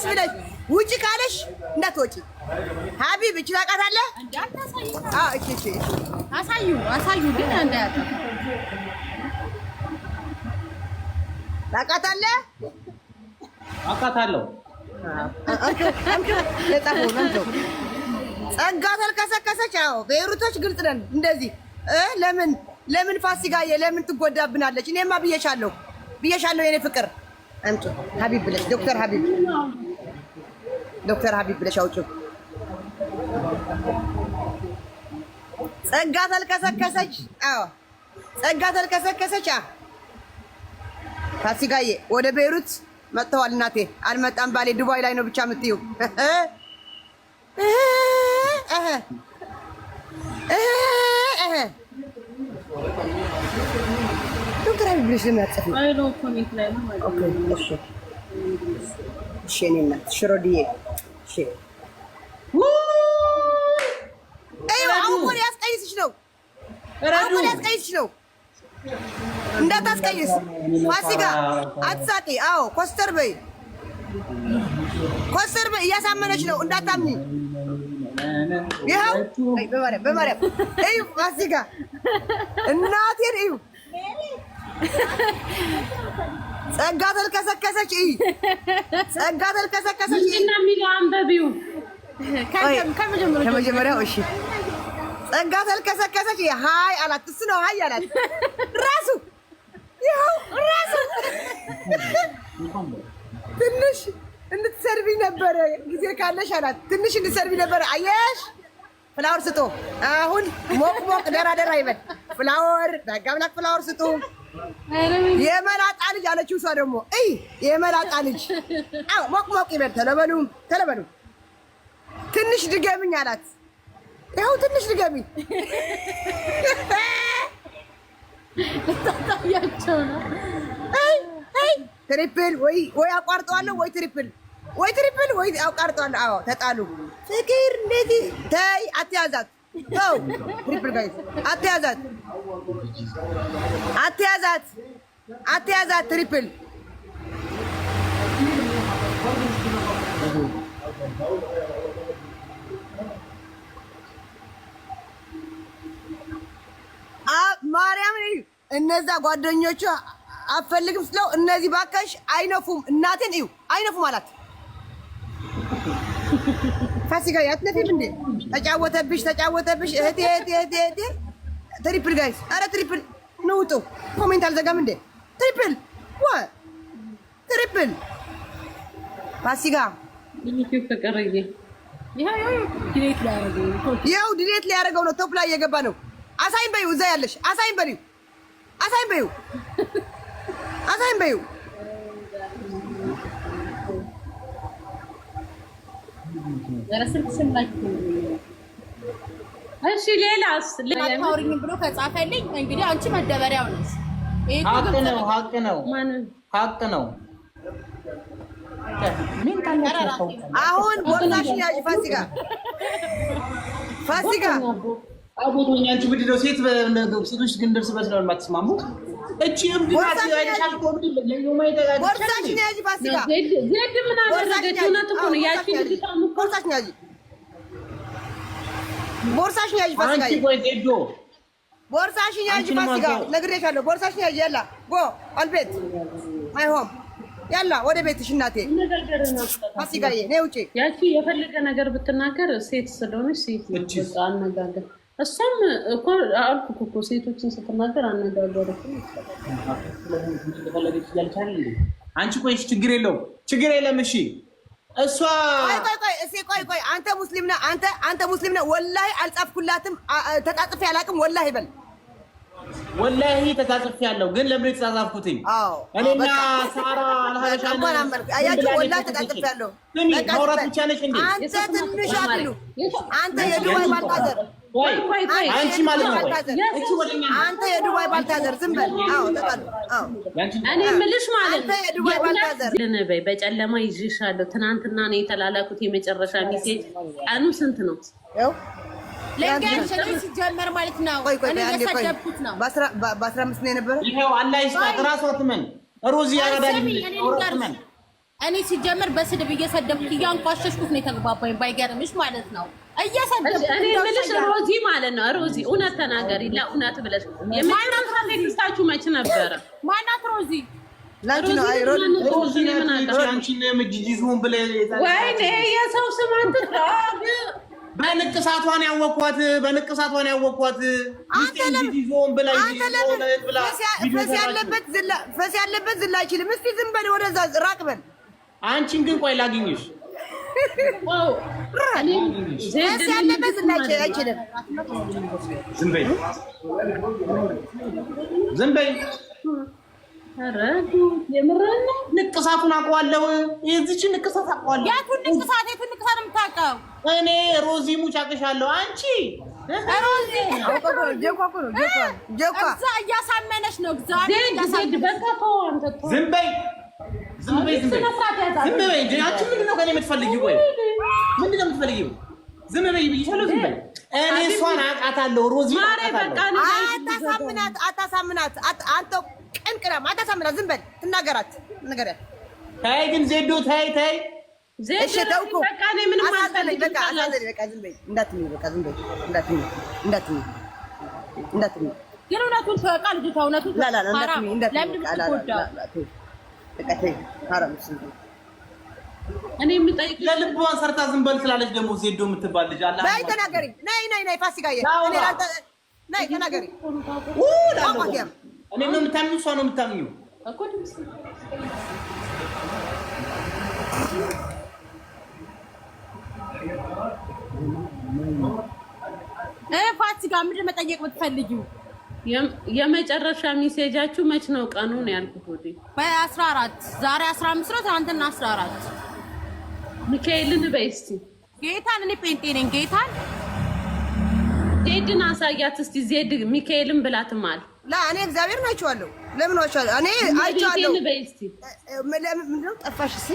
ቀስ ብለሽ ውጪ ካለሽ እንዳትወጪ። ሀቢብ እቺ ታውቃታለህ? አዎ እቺ አሳዩ ግን እንዳያታ ታውቃታለህ? አውቃታለሁ። ጸጋ ተልከሰከሰች። አዎ ቤይሩቶች ግልጽ ነን እንደዚህ ለምን ፋሲካዬ ለምን ትጎዳብናለች? እኔማ ብዬሻለሁ የኔ ፍቅር አንቺ ሀቢብ ብለሽ ዶክተር ሀቢብ ብለሽ አውጪው። ጸጋ ተልከሰከሰች። አዎ ጸጋ ተልከሰከሰች። ፋሲካዬ ወደ ቤይሩት መጥተዋል። እናቴ አልመጣም ባሌ ዱባይ ላይ ነው ብቻ የምትይው። ዶክተር ሀቢብ ብለሽ ለማጽፍ ነው። እሺ እኔ እናት ሽሮድዬ እሺ አሁን ያስቀይስሽ ነው። እንዳታስቀይስ ፋሲካ አትሳቂ። አዎ ኮስተር በይ እያሳመነች ነው እንዳታምኚ። ይኸው በማርያም እዩ ፋሲካ እናቴን እዩ ጸጋ ተልከሰከሰች። እና የሚለው አንበቢው ከመጀመሪያው እሺ ጸጋ ተልከሰከሰች። ሃይ አላት። እሱ ነው ሃይ አላት ራሱ ትንሽ እንድትሰርቢ ነበረ ጊዜ ካለሽ አላት። ትንሽ እንድትሰርቢ ነበረ። አየሽ ፍላወር ስጡ። አሁን ሞቅ ደራ ይበል ፍላወር በጋብላክ ፍላወር ስጡ። የመላጣ ልጅ አለችው እሷ ደግሞ የመላጣ ልጅ ሞቅ ይበል። ተለበሉ ትንሽ ድገምኝ አላት። ይኸው ትንሽ ድገሚ ታያቸው ነው። ትሪፕል ወይ አቋርጠዋለሁ ወይ ትሪፕል ወይ አቋርጠዋለሁ። አዎ ተጣሉ። ፍቅር እንደዚህ ተይ አትያዛት። ተው ትሪፕል ጋይስ አትያዛት ትሪፕል ማርያም እነዛ ጓደኞቹ አፈልግም ስለው እነዚህ ባካሽ አይነፉም። እናቴን እዩ አይነፉም አላት። ፋሲካ አትነፊም እንዴ? ተጫወተብሽ እህቴ ትሪፕል ጋይስ ኧረ ትሪፕል ነው። ውጡ ኮሜንት አልዘጋም እንዴ? ትሪፕል ፋሲካ ይኸው ዲሌት ሊያደርገው ነው። ቶፕ ላይ እየገባ ነው። አሳይን በይው እዛ ያለሽ አሳይን በይው እሺ ሌላስ ታውሪኝ ብሎ ከጻፈልኝ እንግዲህ አንቺ መደበሪያው ነሽ። ሀቅ ነው። አሁን ቦርሳሽን ያዥ ፋሲካ አቦቶኛ አንቺ ምንድን ነው ሴቶች ግን ደርስ በስለው የማትስማሙት? እቺ እምቢናት አይሻል ኮብዲ ቦርሳሽን ያዥ ፋሲካ ዘድ ምን አደረገች? እውነት እኮ ነው። ያቺ ልጅ ቦርሳሽን ያዥ ፋሲካ አንቺ ወይ ዘዶ ቦርሳሽን ያዥ ፋሲካ ነግሬሻለሁ። ቦርሳሽን ያዥ ያላ ጎ አልቤት ማይ ሆም ያላ ወደ ቤትሽ እናቴ። ፋሲካዬ ነይ ውጪ። ያቺ የፈለገ ነገር ብትናገር ሴት ስለሆነች ሴት በቃ አነጋገር። እሷም እኮ አልኩ እኮ ሴቶችን ስትናገር አነጋገረች። አንቺ ቆይ ችግር የለም እሺ። እሷ ቆይ አንተ ሙስሊም ነህ? ወላሂ አልጻፍኩላትም ተጣጥፌ አላውቅም። ወላሂ በል ወላሂ ተጻጽፌያለሁ። ግን ለምን ተጻጻፍኩትኝ? እኔና ሳራ አያችሁ ወላሂ ተጻጽፌያለሁ። ማውራት ብቻ ነሽ እንዴ? አንተ ትንሽ አትሉ። አንተ የዱባይ ባልታዘር አንቺ ማለት ነው። አንተ የዱባይ ባልታዘር ዝም በል። አዎ ተጣሉ። አዎ እኔ የምልሽ ማለት አንተ የዱባይ ባልታዘር ለነበይ በጨለማ ይዤሻለሁ። ትናንትና ነው የተላላኩት የመጨረሻ ሜሴጅ። ቀኑ ስንት ነው? ለጋሽ ሲጀመር ማለት ነው። እኔ የሰደብኩት ነው። በ15 ነው የነበረ። ይሄው አላህ ይስጣት። ራሷ ትመን ሮዚ ያረዳል። እኔ ሲጀምር በስድብ እየሰደብኩ እያንቋሸሽኩት ነው የተግባባኝ ባይገርምሽ ማለት ነው። እየሰደብኩ እኔ የምልሽ ሮዚ ማለት ነው። ሮዚ እውነት ተናገሪ፣ ለእውነት ብለሽ የማናት ቴክስታችሁ መች ነበረ? ማናት ሮዚ? ላንቺ ነው አይ ሮዚ ነው አንቺ ነው የምትጂጂዙን ብለ ወይኔ የሰው ስም አትጥራ። በንቅሳቷን ያወኳት አንተ ፈስ ያለበት ዝላ አይችልም። እስቲ ዝም በል ወደዛ ራቅ በል። አንቺን ግን ቆይ ላግኝሽ። ፈስ ያለበት ዝላ አይችልም። ዝም በይ አረዱ የምረና ንቅሳቱን አውቀዋለሁ። የዚች ንቅሳት አውቀዋለሁ። የቱን ንቅሳት የምታውቀው? እኔ ሮዚ ሙች አውቅሻለሁ። አንቺ ሮዚ ጆኳ እዛ እያሳመነች ነው። እግዚአብሔር ዝም በይ እንጂ አንቺ ምንድን ነው ከእኔ የምትፈልጊው? ቆይ ምንድን ነው የምትፈልጊው? ዝም በይ ብዬሻለሁ። ዝም በይ። እኔ እሷን አውቃታለሁ። ሮዚ አታሳምናት። አንተ ቅንቅናም አታሳምናት። ዝም በል ትናገራት። ንገሪያት። ተይ ግን ዜዶ ተይ እሺ ተውኩ። በቃ እኔ ምንም አልፈልግም። በቃ አሳዘኝ። በቃ ዝም በይ እንዳትዪ። በቃ ዝም በይ እንዳትዪ። ግን እውነቱን ተወቃ ልጅቷ እውነቱን በቃ ተይ ሐራም ስንት እኔ የምጠይቅ ለልቧን ሰርታ ዝም በል ስላለች ደግሞ ዜዶ የምትባል ልጅ አለ። ነይ ተናገሪ። ነይ ፋሲካዬ ነይ ተናገሪ። እኔ ነው የምታምኚው? እሷ ነው የምታምኚው? ፋሲካ ምንድን መጠየቅ የምትፈልጊው? የመጨረሻ ሜሴጃችሁ መች ነው? ቀኑ ነው ያልኩት። ወዲ በ14 ዛሬ 15 ነው። ትናንትና 14 ሚካኤልን በይ እስቲ። ጌታን እኔ ጴንጤ ነኝ። ጌታን ዜድን አሳያት እስቲ። ዜድ ሚካኤልን ብላትማል። እኔ እግዚአብሔር ነው አይቼዋለሁ። ለምን ዋሻለሁ? እኔ አይቼዋለሁ። በይ እስቲ። ምንድን ነው ጠፋሽ? እስቲ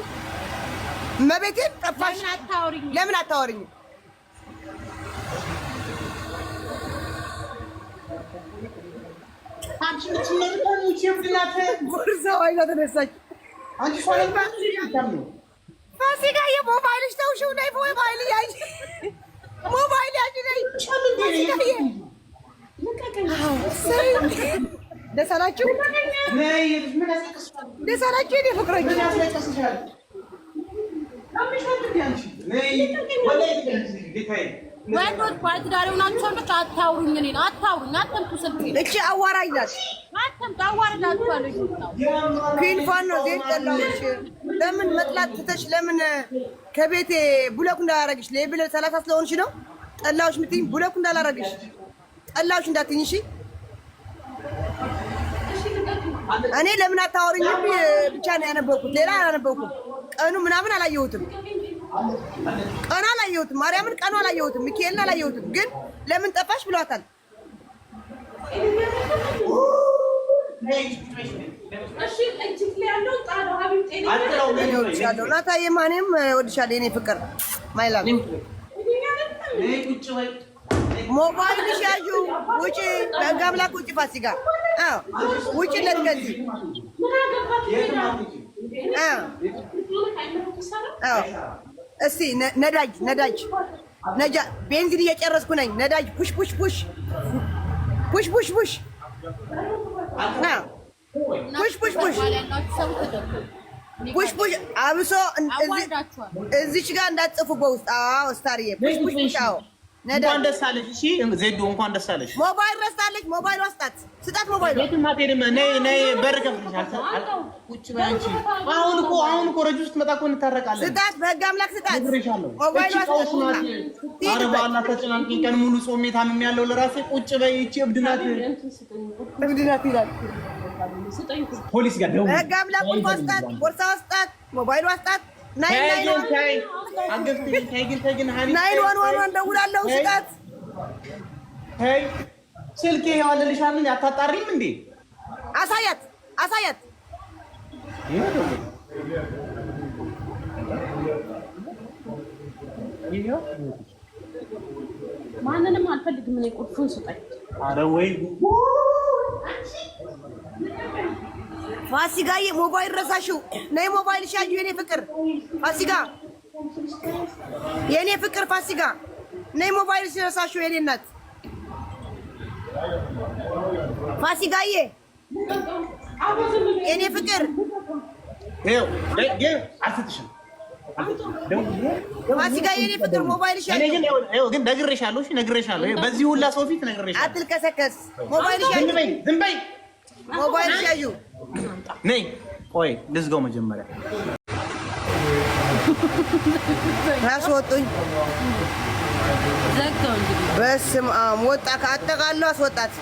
መቤቴን ጠፋሽ። ለምን አታወሪኝ? አንቺ ምትነው ይችላል ጉርዛው አይዛ ተነሳች። አንቺ ሷለን ባንቺ ፋሲካ የሞባይልሽ ተውሽው ነይ ሞባይል ያይ ሞባይል ያይ ነይ ደስ አላችሁ? ደስ አላችሁ? እኔ ፍቅረኛ ወንዶች ባለትዳር የሆናችሁ ሰዎች አታውሩኝ። እኔን አታውሩኝ። አትምጡ ስልኬን። እቺ አዋራኝ ናት። አትምጡ። አዋርዳችኋለሁ። ፊልፋን ነው ዜድ ጠላሁሽ። ለምን መጥላት ትተሽ ለምን ከቤቴ ቡለኩ እንዳላረግሽ ለብል 30 ስለሆንሽ ነው ጠላሁሽ የምትይኝ? ቡለኩ እንዳላረግሽ ጠላሁሽ እንዳትይኝ። እሺ እኔ ለምን አታወሪኝም ብቻ ነው ያነበብኩት። ሌላ አላነበብኩም። ቀኑ ምናምን አላየሁትም። ቀኑ አላየሁትም። ማርያምን ቀኑ አላየሁትም። ሚካኤልን አላየሁትም። ግን ለምን ጠፋሽ ብሏታል። ናታዬ ማንም ወድሻለሁ የኔ ፍቅር ማይላ ሞባይልሽ ያዡ ውጪ። በሕግ አምላክ ውጪ። ፋሲካ ውጪ። ለትከዚህ እስቲ ነዳጅ ቤንዚን እየጨረስኩ ነኝ። ነዳጅ ፑሽ ፑሽ ፑሽ ፑሽ ፑሽ ፑሽ ፑሽ ፑሽ ፑሽ ፑሽ ፑሽ አብሶ እዚች ጋር እንዳትጽፉ በውስጥ። አዎ ስታርዬ ፑሽ ፑሽ ፑሽ። አዎ እንኳን ደስ አለሽ። እሺ ዜዶ እንኳን ደስ አለሽ። ሞባይል ረስታለች። ሞባይል ስጣት። ሞባይል የትም አትሄድም። ነይ በር ከፍተሻል። ቁጭ በይ አንቺ። አሁን እኮ ረጁ ስትመጣ እኮ እንታረቃለን። ስጣት። በሕግ አምላክ ስጣት። ሞባይል ኧረ በኋላ ተጨናንቄ ቀን ሙሉ ጾሜ ታምሜያለሁ ለራሴ። ቁጭ በይ። ይቺ እብድ ናት ይላል ፖሊስ ጋር ደውል። በሕግ አምላክ ስጣት። ቦርሳ ስጣት። ሞባይል ስጣት። እንደውላለሁ። ስጣት። ስልኬ ይኸው አለልሻል። አታጣሪም እንዴ? አሳያት። ማንንም አልፈልግም። እኔ ቁልፉን ስጠኝ። ኧረ ወይ ፋሲካዬ ሞባይል ረሳሽው? ነይ ሞባይል ሻዩ የኔ ፍቅር ፋሲካ፣ የኔ ፍቅር ፋሲካ ነይ ሞባይል ረሳሽው የኔ እናት ፋሲካዬ የኔ ፍቅር ፋሲካ የኔ ፍቅር ሞባይል ሻዩ ግን ነግሬሻለሁ። እሺ ነግሬሻለሁ። በዚህ ሁላ ሰው ፊት ነግሬሻለሁ። አትልከሰከስ። ሞባይል ሻዩ ዝም በይ። ሞባይል ሻዩ ነይ ቆይ ልዝጋው መጀመሪያ። ራስ ወጡኝ ዘግተው እንግዲህ በስመ አብ ወጣ። ከአጠቃሉ አስወጣት።